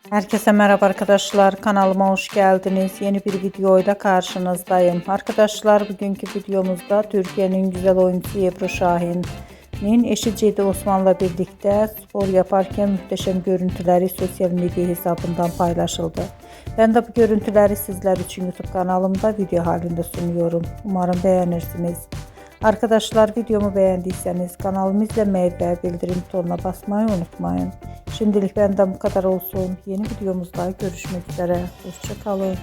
Herkese merhaba arkadaşlar, kanalıma hoş geldiniz. Yeni bir videoyla karşınızdayım. Arkadaşlar, bugünkü videomuzda Türkiye'nin güzel oyuncusu Ebru Şahin'in eşi Ceyda Osman'la birlikte spor yaparken muhteşem görüntüleri sosyal medya hesabından paylaşıldı. Ben de bu görüntüleri sizler için YouTube kanalımda video halinde sunuyorum. Umarım beğenirsiniz. Arkadaşlar, videomu beğendiyseniz kanalımı izlemeyi ve bildirim butonuna basmayı unutmayın. Şimdilik benden bu kadar olsun. Yeni videomuzda görüşmek üzere. Hoşça kalın.